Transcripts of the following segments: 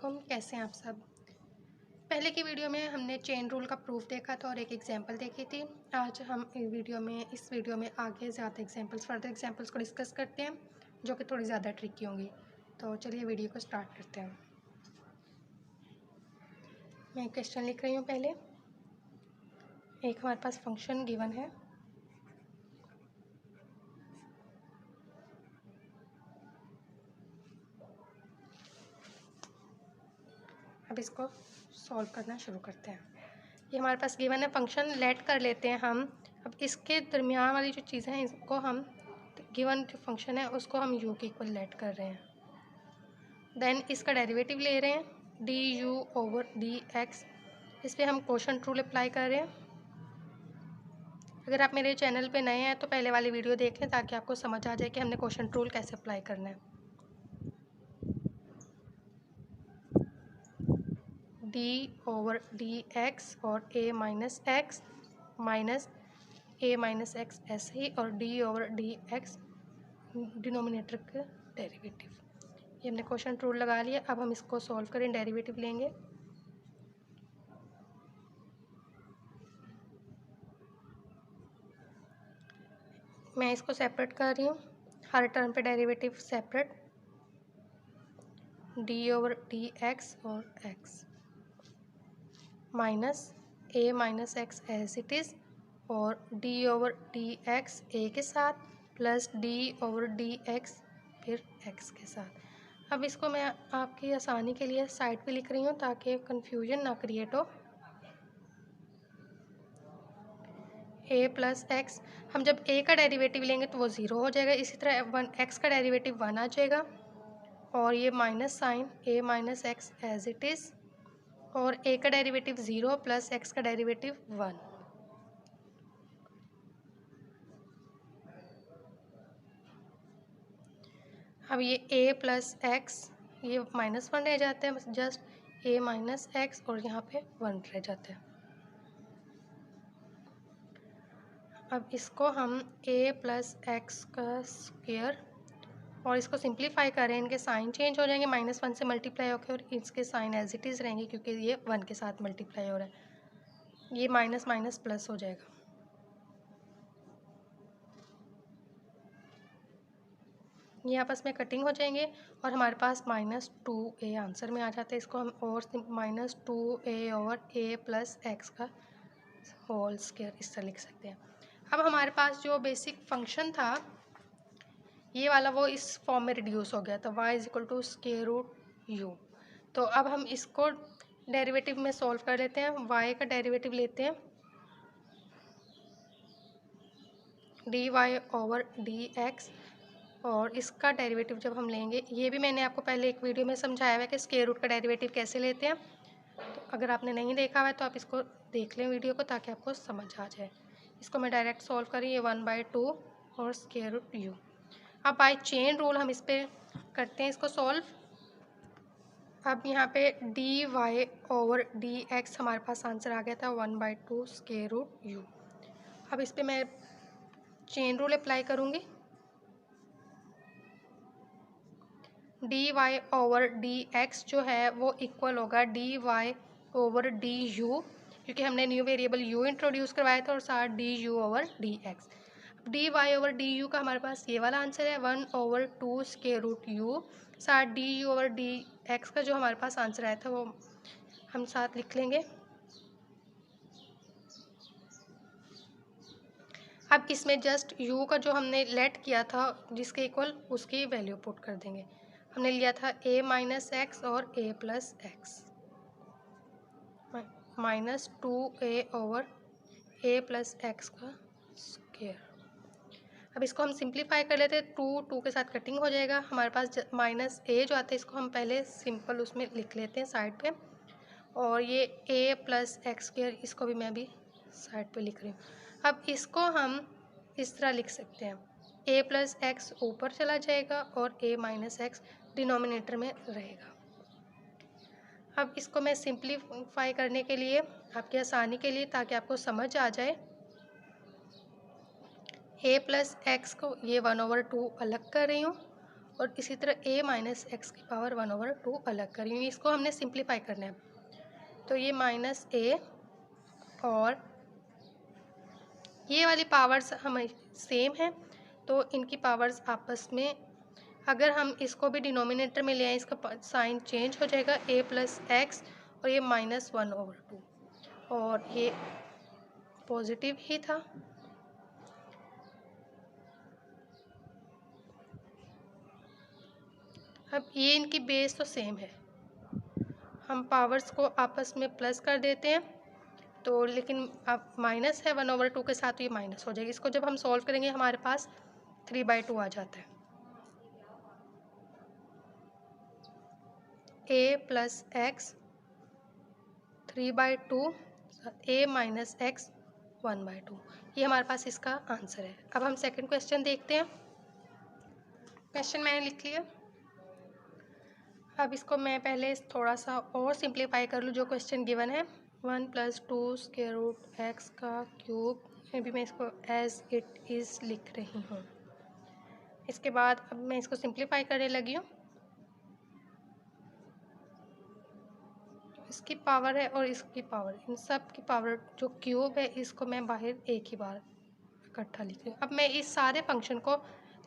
वालेकुम, कैसे हैं आप सब। पहले की वीडियो में हमने चेन रूल का प्रूफ देखा था और एक एग्जांपल देखी थी। आज हम इस वीडियो में आगे ज़्यादा फर्दर एग्जांपल्स को डिस्कस करते हैं जो कि थोड़ी ज़्यादा ट्रिकी होंगी। तो चलिए वीडियो को स्टार्ट करते हैं। मैं क्वेश्चन लिख रही हूँ। पहले एक हमारे पास फंक्शन गिवन है, अब इसको सॉल्व करना शुरू करते हैं। ये हमारे पास गिवन है फंक्शन, लेट कर लेते हैं हम। अब इसके दरमियान वाली जो चीज़ें हैं इसको हम गिवन जो फंक्शन है उसको हम u के इक्वल लेट कर रहे हैं। देन इसका डेरिवेटिव ले रहे हैं D u over D x. इस पर हम क्वोशंट रूल अप्लाई कर रहे हैं। अगर आप मेरे चैनल पे नए हैं तो पहले वाली वीडियो देख लें ताकि आपको समझ आ जाए कि हमने क्वोशंट रूल कैसे अप्लाई करना है। डी ओवर डी एक्स और A minus x minus A minus x ऐसे ही, और D over D x denominator का डेरिवेटिव। ये हमने क्वोशंट रूल लगा लिया। अब हम इसको सॉल्व करें, डेरिवेटिव लेंगे। मैं इसको सेपरेट कर रही हूँ, हर टर्म पे derivative separate, D over D X और X minus A minus x as it is, और D over D X A के साथ plus D over D X फिर एक्स के साथ। अब इसको मैं आपकी आसानी के लिए साइड पे लिख रही हूँ ताकि कंफ्यूजन ना क्रिएट हो। ए प्लस एक्स, हम जब ए का डेरिवेटिव लेंगे तो वो ज़ीरो हो जाएगा। इसी तरह एक्स का डेरिवेटिव 1 आ जाएगा, और ये minus sine a minus x as it is, और ए का डेरिवेटिव 0 प्लस एक्स का डेरिवेटिव 1। अब ये a प्लस एक्स, ये -1 रह जाता है, जस्ट a माइनस एक्स, और यहाँ पे 1 रह जाता है। अब इसको हम a प्लस एक्स का स्क्वायर, और इसको सिंप्लीफाई करें, इनके साइन चेंज हो जाएंगे, -1 से मल्टीप्लाई होकर, और इसके साइन एज इट इज़ रहेंगे क्योंकि ये 1 के साथ मल्टीप्लाई हो रहा है। ये माइनस माइनस प्लस हो जाएगा। ये आपस में कटिंग हो जाएंगे और हमारे पास -2a आंसर में आ जाता है। इसको हम और -2a over a plus x का होल स्क्वायर इस तरह लिख सकते हैं। अब हमारे पास जो बेसिक फंक्शन था ये वाला, वो इस फॉर्म में रिड्यूस हो गया था, y is equal to square root u। तो अब हम इसको डेरिवेटिव में सॉल्व कर लेते हैं। y का डेरिवेटिव लेते हैं dy ओवर dx, और इसका डेरिवेटिव जब हम लेंगे, ये भी मैंने आपको पहले एक वीडियो में समझाया हुआ है कि स्क्वायर रूट का डेरिवेटिव कैसे लेते हैं। तो अगर आपने नहीं देखा हुआ है तो आप इसको देख लें वीडियो को ताकि आपको समझ आ जाए। इसको मैं डायरेक्ट सॉल्व करी, ये 1/2 और स्क्वायर रूट u। अब बाय चेन रूल हम इस पर करते हैं इसको सॉल्व। अब यहाँ पे d y over D x हमारे पास आंसर आ गया था 1/2 स्क्वायर रूट u। अब इस पर मैं चेन रूल अप्लाई करूँगी। D y over D x जो है वो इक्वल होगा d y over d u, क्योंकि हमने न्यू वेरिएबल u इंट्रोड्यूस करवाया था, और साथ d u over D x. D y over d u का हमारे पास ये वाला आंसर है 1/2 स्क्वायर रूट u, साथ d u over D x का जो हमारे पास आंसर आया था वो हम साथ लिख लेंगे। अब इसमें जस्ट u का जो हमने लेट किया था जिसके इक्वल, उसकी वैल्यू पुट कर देंगे। हमने लिया था a माइनस एक्स और a plus x, -2a over a plus x का स्क्वायर। अब इसको हम सिंप्लीफाई कर लेते हैं, 2 के साथ कटिंग हो जाएगा। हमारे पास माइनस a जो आता है इसको हम पहले सिंपल उसमें लिख लेते हैं साइड पे, और ये a प्लस एक्स स्क्वायर इसको भी मैं भी साइड पे लिख रही हूँ। अब इसको हम इस तरह लिख सकते हैं, a प्लस एक्स ऊपर चला जाएगा और a माइनस एक्स डिनोमिनेटर में रहेगा। अब इसको मैं सिंप्लीफाई करने के लिए, आपकी आसानी के लिए, ताकि आपको समझ आ जाए, a प्लस एक्स को ये 1/2 अलग कर रही हूँ, और इसी तरह a माइनस एक्स की पावर 1/2 अलग करेंगे। इसको हमने सिंप्लीफाई करना है, तो ये माइनस a और ये वाली पावर्स हमें सेम है, तो इनकी पावर्स आपस में, अगर हम इसको भी डिनोमिनेटर में ले आए, इसका साइन चेंज हो जाएगा, a प्लस एक्स और ये -1/2, और ये पॉजिटिव ही था। अब ये इनकी बेस तो सेम है, हम पावर्स को आपस में प्लस कर देते हैं, तो लेकिन अब माइनस है 1/2 के साथ, तो ये माइनस हो जाएगी। इसको जब हम सॉल्व करेंगे हमारे पास 3/2 आ जाता है। a plus x 3/2, a minus x 1/2, ये हमारे पास इसका आंसर है। अब हम सेकंड क्वेश्चन देखते हैं। क्वेश्चन मैंने लिख लिया। अब इसको मैं पहले थोड़ा सा और सिंप्लीफाई कर लूँ जो क्वेश्चन गिवन है। 1 + 2 स्क्वायर रूट एक्स का क्यूब, में भी मैं इसको एज इट इज़ लिख रही हूँ। इसके बाद अब मैं इसको सिंप्लीफाई करने लगी हूँ। इसकी पावर है और इसकी पावर, इन सब की पावर जो क्यूब है, इसको मैं बाहर एक ही बार इकट्ठा लिख रही हूँ। अब मैं इस सारे फंक्शन को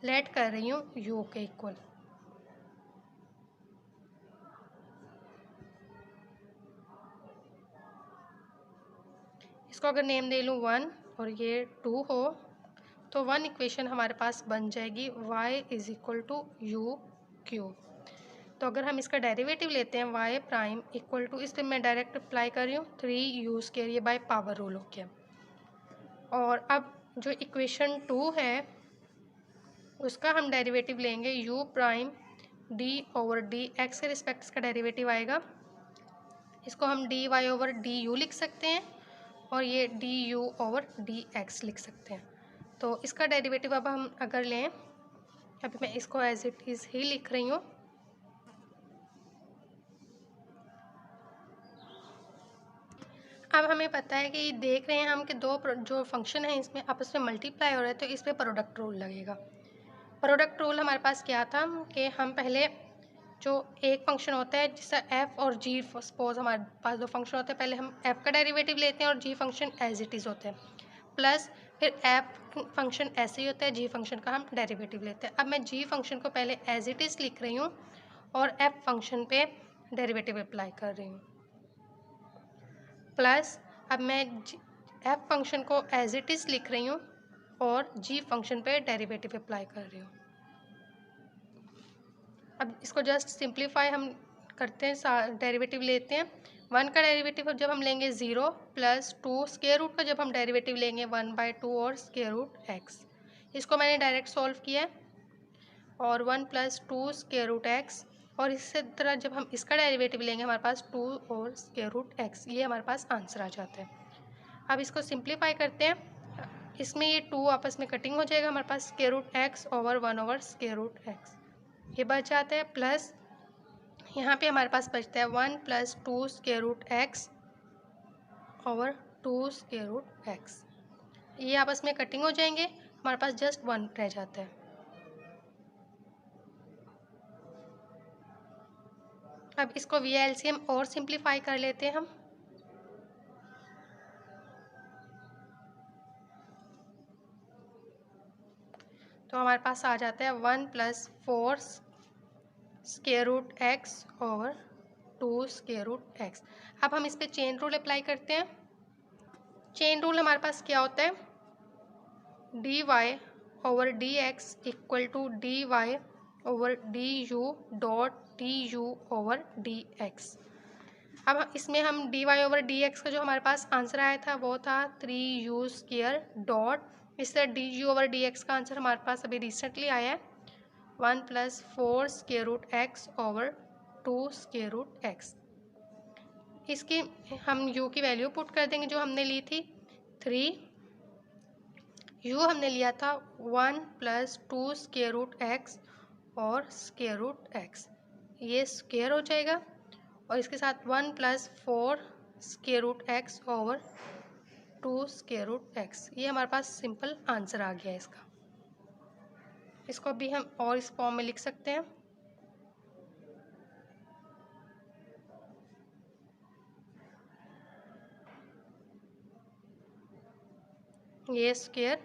लेट कर रही हूँ u के इक्वल। इसको अगर नेम दे लूँ 1 और ये 2 हो, तो 1 इक्वेशन हमारे पास बन जाएगी y = u³। तो अगर हम इसका डेरिवेटिव लेते हैं y प्राइम इक्वल टू, इस पर मैं डायरेक्ट अप्लाई कर रही हूँ 3u², ये बाय पावर रूल हो गया। और अब जो इक्वेशन 2 है उसका हम डेरिवेटिव लेंगे u प्राइम d/dx के रिस्पेक्ट इसका डेरिवेटिव आएगा। इसको हम dy/du लिख सकते हैं और ये du/dx लिख सकते हैं। तो इसका डेरिवेटिव अब हम अगर लें, अभी मैं इसको एज इट इज़ ही लिख रही हूँ। अब हमें पता है कि देख रहे हैं हम कि दो जो फंक्शन है इसमें आपस में मल्टीप्लाई हो रहे हैं, तो इस पर प्रोडक्ट रूल लगेगा। प्रोडक्ट रूल हमारे पास क्या था कि हम पहले जो एक फंक्शन होता है जिसका f और g, सपोज हमारे पास दो फंक्शन होते हैं, पहले हम f का डेरिवेटिव लेते हैं और g function as it is होते हैं, प्लस फिर f फंक्शन ऐसे ही होता है, g फंक्शन का हम डेरिवेटिव लेते हैं। अब मैं g फंक्शन को पहले एज इट इज़ लिख रही हूँ और f फंक्शन पे डेरिवेटिव अप्लाई कर रही हूँ, प्लस अब मैं f फंक्शन को एज इट इज़ लिख रही हूँ और g फंक्शन पे डेरिवेटिव अप्लाई कर रही हूँ। अब इसको जस्ट सिंप्लीफाई हम करते हैं, डेरिवेटिव लेते हैं। 1 का डेरिवेटिव जब हम लेंगे 0 + 2 स्क्वायर रूट का जब हम डेरिवेटिव लेंगे 1/2 और स्क्वायर रूट x। इसको मैंने डायरेक्ट सॉल्व किया है, और 1 + 2 स्क्वायर रूट x, और इसी तरह जब हम इसका डेरिवेटिव लेंगे हमारे पास 2 और स्क्वायर रूट x, ये हमारे पास आंसर आ जाता है। अब इसको सिंप्लीफाई करते हैं, इसमें ये 2 आपस में कटिंग हो जाएगा, हमारे पास square root x over 1 over square root x ये बच जाता है, प्लस यहाँ पे हमारे पास बचता है 1 + 2 square root x over 2 square root x, ये आपस में कटिंग हो जाएंगे, हमारे पास जस्ट 1 रह जाता है। अब इसको VLCM और सिंप्लीफाई कर लेते हैं हम। तो हमारे पास आ जाता है 1 + 4 square root x over 2 square root x। अब हम इस पे चेन रूल अप्लाई करते हैं। चेन रूल हमारे पास क्या होता है, dy/dx = dy/du/du/dx। अब इसमें हम dy/dx का जो हमारे पास आंसर आया था वो था 3u², इससे du/dx का आंसर हमारे पास अभी रिसेंटली आया है 1 + 4 square root x over 2 square root x। इसकी हम u की वैल्यू पुट कर देंगे जो हमने ली थी 3, u हमने लिया था 1 + 2 स्क्वायर रूट x और स्क्वायर रूट x, ये स्क्वायर हो जाएगा, और इसके साथ 1 + 4 square root x over 2 square root x, ये हमारे पास सिंपल आंसर आ गया है इसका। इसको भी हम और इस फॉर्म में लिख सकते हैं। ये स्क्वायर,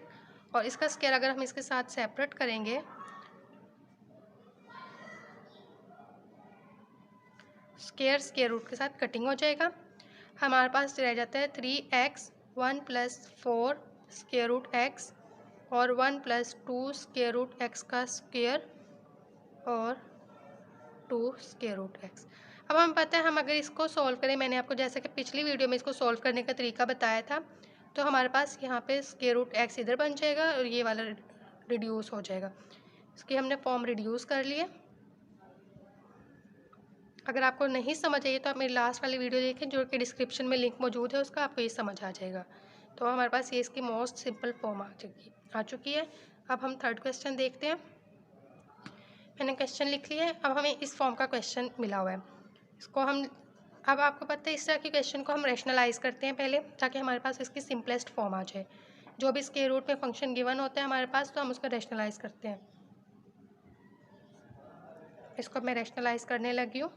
और इसका स्क्वायर अगर हम इसके साथ सेपरेट करेंगे, स्क्वायर स्क्वायर रूट के साथ कटिंग हो जाएगा। हमारे पास रह जाता है 3x 1 + 4 स्क्वायर रूट x और 1 + 2 स्क्वायर रूट x का स्क्वायर और 2 स्क्वायर रूट x। अब हमें पता है हम अगर इसको सॉल्व करें, मैंने आपको जैसे कि पिछली वीडियो में इसको सॉल्व करने का तरीका बताया था, तो हमारे पास यहाँ पे स्क्वायर रूट x इधर बन जाएगा और ये वाला रिड्यूस हो जाएगा। इसकी हमने फॉर्म रिड्यूस कर लिए। अगर आपको नहीं समझ आई तो आप मेरी लास्ट वाली वीडियो देखें, जो कि डिस्क्रिप्शन में लिंक मौजूद है, उसका आपको ये समझ आ जाएगा। तो हमारे पास ये इसकी मोस्ट सिंपल फॉर्म आ चुकी है। अब हम थर्ड क्वेश्चन देखते हैं। मैंने क्वेश्चन लिख लिया है। अब हमें इस फॉर्म का क्वेश्चन मिला हुआ है। इसको हम, अब आपको पता है इस तरह के क्वेश्चन को हम रैशनलाइज करते हैं पहले, ताकि हमारे पास इसकी सिंपलेस्ट फॉर्म आ जाए। जो भी स्क्वायर रूट में फंक्शन गिवन होता है हमारे पास, तो हम उसको रैशनलाइज करते हैं। इसको मैं रैशनलाइज करने लगी हूँ।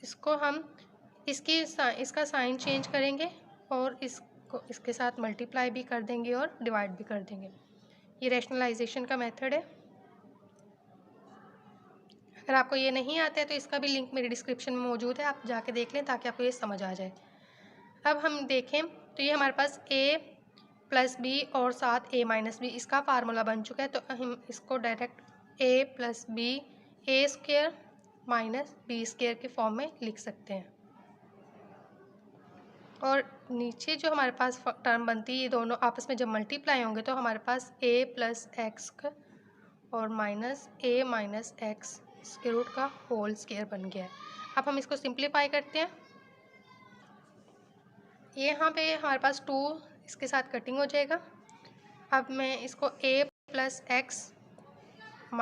इसको हम इसका साइन चेंज करेंगे और इसको इसके साथ मल्टीप्लाई भी कर देंगे और डिवाइड भी कर देंगे। ये रैशनलाइजेशन का मेथड है। अगर आपको ये नहीं आता है तो इसका भी लिंक मेरे डिस्क्रिप्शन में मौजूद है, आप जाके देख लें ताकि आपको ये समझ आ जाए। अब हम देखें तो ये हमारे पास a + b और साथ a - b इसका फार्मूला बन चुका है। तो हम इसको direct a + b a² - b² के फॉर्म में लिख सकते हैं। और नीचे जो हमारे पास टर्म बनती है, ये दोनों आपस में जब मल्टीप्लाई होंगे तो हमारे पास a + x और -a - x स्क्वायर रूट का होल स्क्वायर बन गया है। अब हम इसको सिंप्लीफाई करते हैं। ये यहाँ पे हमारे पास 2 इसके साथ कटिंग हो जाएगा। अब मैं इसको a + x -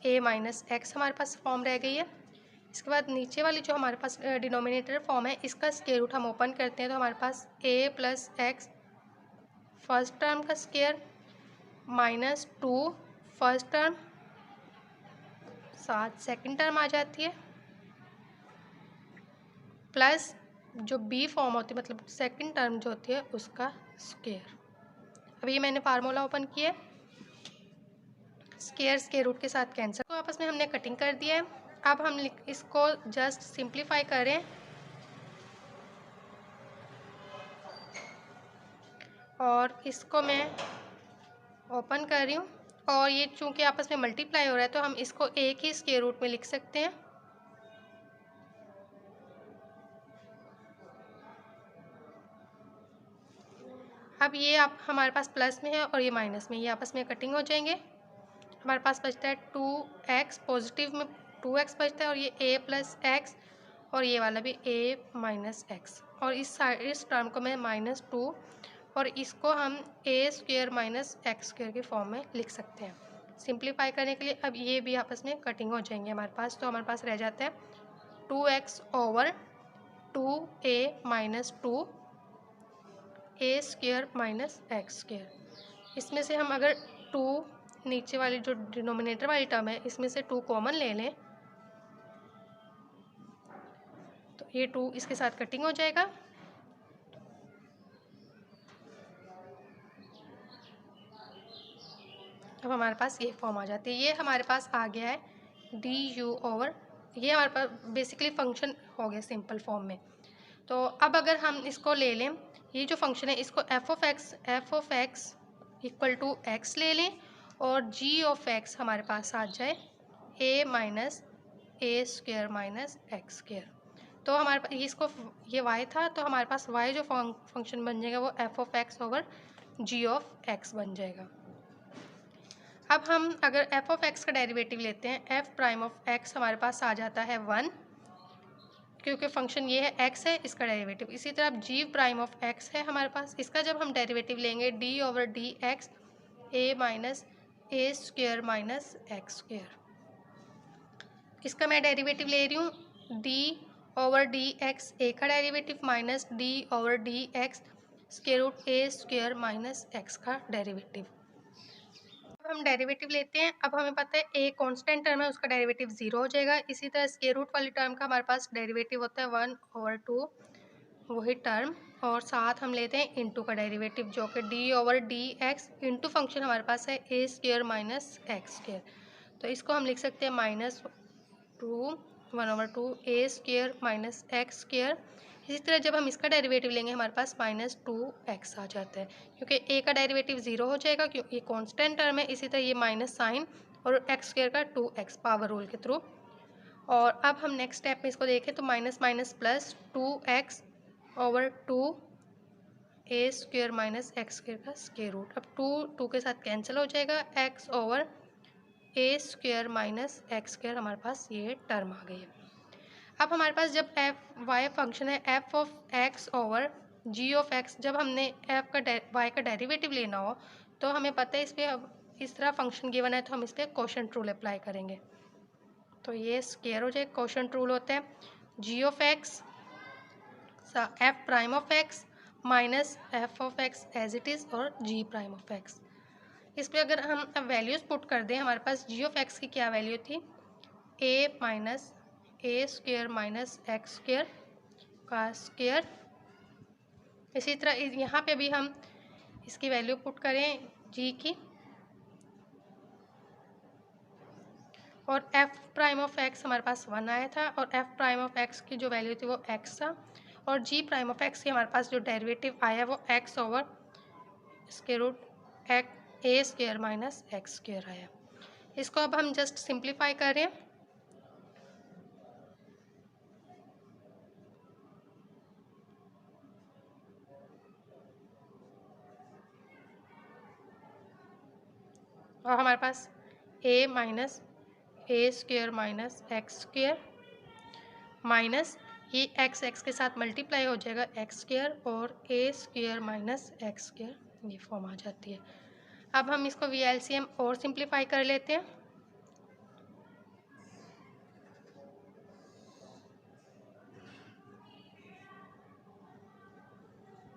a - x हमारे पास फॉर्म रह गई है। इसके बाद नीचे वाली जो हमारे पास डिनोमिनेटर फॉर्म है, इसका स्क्वायर रूट हम ओपन करते हैं तो हमारे पास a + x फर्स्ट टर्म का स्क्वायर -2 फर्स्ट टर्म साथ सेकंड टर्म आ जाती है, प्लस जो b फॉर्म होती है मतलब सेकंड टर्म जो होती है उसका स्क्वायर। अब ये मैंने फार्मूला ओपन किया है। स्क्वायर स्क्वायर रूट के साथ कैंसिल, तो आपस में हमने कटिंग कर दिया है। अब हम इसको जस्ट सिंप्लीफाई करें और इसको मैं ओपन कर रही हूँ। और ये चूँकि आपस में मल्टीप्लाई हो रहा है तो हम इसको एक ही स्क्वायर रूट में लिख सकते हैं। अब ये आप हमारे पास प्लस में है और ये माइनस में, ये आपस में कटिंग हो जाएंगे। हमारे पास बचता है 2x, पॉजिटिव में 2x बचता है और ये a + x और ये वाला भी a - x। और इस टर्म को मैं -2 और इसको हम a² - x² के फॉर्म में लिख सकते हैं सिंप्लीफाई करने के लिए। अब ये भी आपस में कटिंग हो जाएंगे हमारे पास, तो हमारे पास रह जाता है 2x / 2a - 2 a² - x²। इसमें से हम अगर 2 नीचे वाली जो डिनोमिनेटर वाली टर्म है इसमें से 2 कॉमन ले लें तो ये 2 इसके साथ कटिंग हो जाएगा। अब हमारे पास ये फॉर्म आ जाती है। ये हमारे पास आ गया है du/, ये हमारे पास बेसिकली फंक्शन हो गया सिंपल फॉर्म में। तो अब अगर हम इसको ले लें, ये जो फंक्शन है इसको f(x) = x ले लें और g(x) हमारे पास आ जाए a - a² - x²। तो हमारे पास इसको ये y था, तो हमारे पास y जो फंक्शन बन जाएगा वो f(x) / g(x) बन जाएगा। अब हम अगर f(x) का डेरिवेटिव लेते हैं, f'(x) हमारे पास आ जाता है 1, क्योंकि फंक्शन ये है x है, इसका डेरिवेटिव। इसी तरह g'(x) है हमारे पास, इसका जब हम डेरिवेटिव लेंगे d/dx a - a² - x²। इसका मैं डेरिवेटिव ले रही हूँ d over D X A का derivative minus D over D X square root A square minus X का डेरिवेटिव। अब हम डेरिवेटिव लेते हैं। अब हमें पता है ए कांस्टेंट टर्म है, उसका डेरिवेटिव 0 हो जाएगा। इसी तरह स्क्वायर रूट वाली टर्म का हमारे पास डेरिवेटिव होता है 1/2 वही टर्म, और साथ हम लेते हैं इंटू का डेरिवेटिव जो कि D over D x into function हमारे पास है A square minus X square. तो इसको हम लिख सकते हैं -2 1/2 ए स्क्वायर माइनस एक्स स्क्वायर। इसी तरह जब हम इसका डेरिवेटिव लेंगे हमारे पास -2x आ जाता है, क्योंकि a का डेरिवेटिव 0 हो जाएगा क्योंकि ये कांस्टेंट टर्म है। इसी तरह ये माइनस साइन और एक्स स्क्वायर का 2x पावर रूल के थ्रू। और अब हम नेक्स्ट स्टेप में इसको देखें तो minus minus plus 2x over 2 ए स्क्वायर माइनस एक्स स्क्वायर का स्क्वायर रूट। अब 2 के साथ कैंसिल हो जाएगा, x ओवर ए स्क्वायर माइनस एक्स स्क्वायर हमारे पास ये टर्म आ गई है। अब हमारे पास जब एफ वाई फंक्शन है f of x over g of x, जब हमने एफ का वाई का डेरिवेटिव लेना हो तो हमें पता है इस पर अब इस तरह फंक्शन गिवन है तो हम इस पर कोशेंट रूल अप्लाई करेंगे। तो ये स्क्वायर हो जाए, कोशेंट रूल होता है G of X F prime of X minus F of X as it is और जी प्राइम ऑफ एक्स। इस पर अगर हम वैल्यूज़ पुट कर दें, हमारे पास जी ऑफ एक्स की क्या वैल्यू थी, ए minus A square minus X square का स्क्वायर। इसी तरह यहाँ पे भी हम इसकी वैल्यू पुट करें जी की, और एफ प्राइम ऑफ एक्स हमारे पास 1 आया था और एफ प्राइम ऑफ एक्स की जो वैल्यू थी वो एक्स था, और जी प्राइम ऑफ एक्स की हमारे पास जो डेरिवेटिव आया वो X over square root A square minus X square आया। इसको अब हम जस्ट सिंप्लीफाई करें। और हमारे पास A minus A square minus X square minus ये एक्स एक्स के साथ मल्टीप्लाई हो जाएगा एक्स स्क्वायर और A square minus X square, ये फॉर्म आ जाती है। अब हम इसको VLCM और सिंप्लीफाई कर लेते हैं।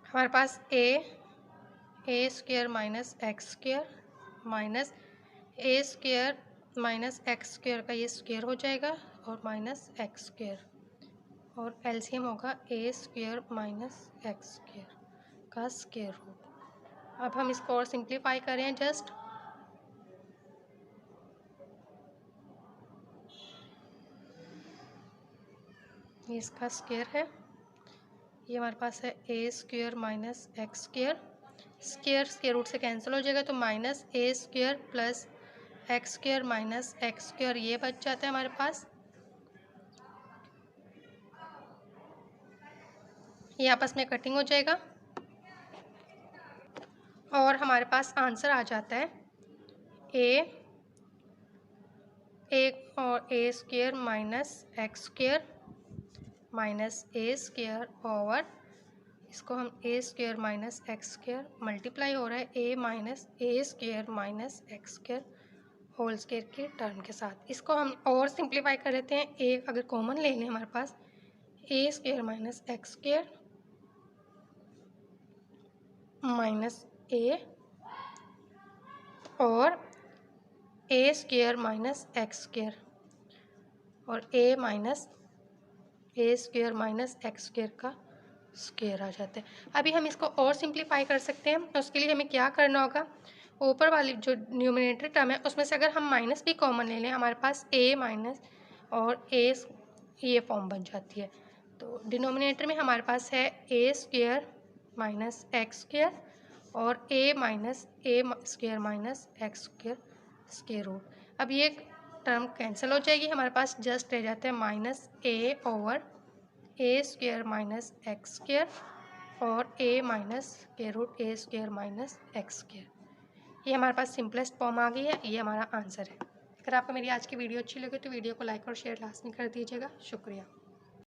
हमारे पास A square minus X square minus A square minus X square का ये स्क्वायर हो जाएगा और माइनस एक्स स्क्वायर, और एलसीएम होगा A square minus X square का स्क्वायर रूट। अब हम इसको और सिंप्लीफाई करें जस्ट, ये इसका स्क्वायर है, ये हमारे पास है A square minus X square, square square root से कैंसिल हो जाएगा तो minus A square plus X square minus X square ये बच जाता है हमारे पास। ये आपस में कटिंग हो जाएगा और हमारे पास आंसर आ जाता है ए और A square minus X square minus A square over, इसको हम A square minus X square multiply हो रहा है A minus A square minus X square whole square के टर्म के साथ। इसको हम और सिंप्लीफाई कर लेते हैं। ए अगर कॉमन ले लें हमारे पास A square minus X square minus A और A square minus X square और A minus A square minus X square का स्क्वायर आ जाता है। अभी हम इसको और सिंप्लीफाई कर सकते हैं, तो उसके लिए हमें क्या करना होगा, ऊपर वाली जो न्यूमरेटर टर्म है उसमें से अगर हम माइनस भी कॉमन ले लें हमारे पास ए माइनस और ए ये फॉर्म बन जाती है। तो डिनोमिनेटर में हमारे पास है A square minus X square और A minus A square minus X square square root. अब ये टर्म कैंसिल हो जाएगी, हमारे पास जस्ट रह जाता है माइनस ए ओवर ए स्क्वायर माइनस एक्स स्क्वायर और A minus square root A square minus X square. ये हमारे पास सिंपलेस्ट फॉर्म आ गई है, ये हमारा आंसर है। अगर आपको मेरी आज की वीडियो अच्छी लगे तो वीडियो को लाइक और शेयर लास्ट में कर दीजिएगा। शुक्रिया।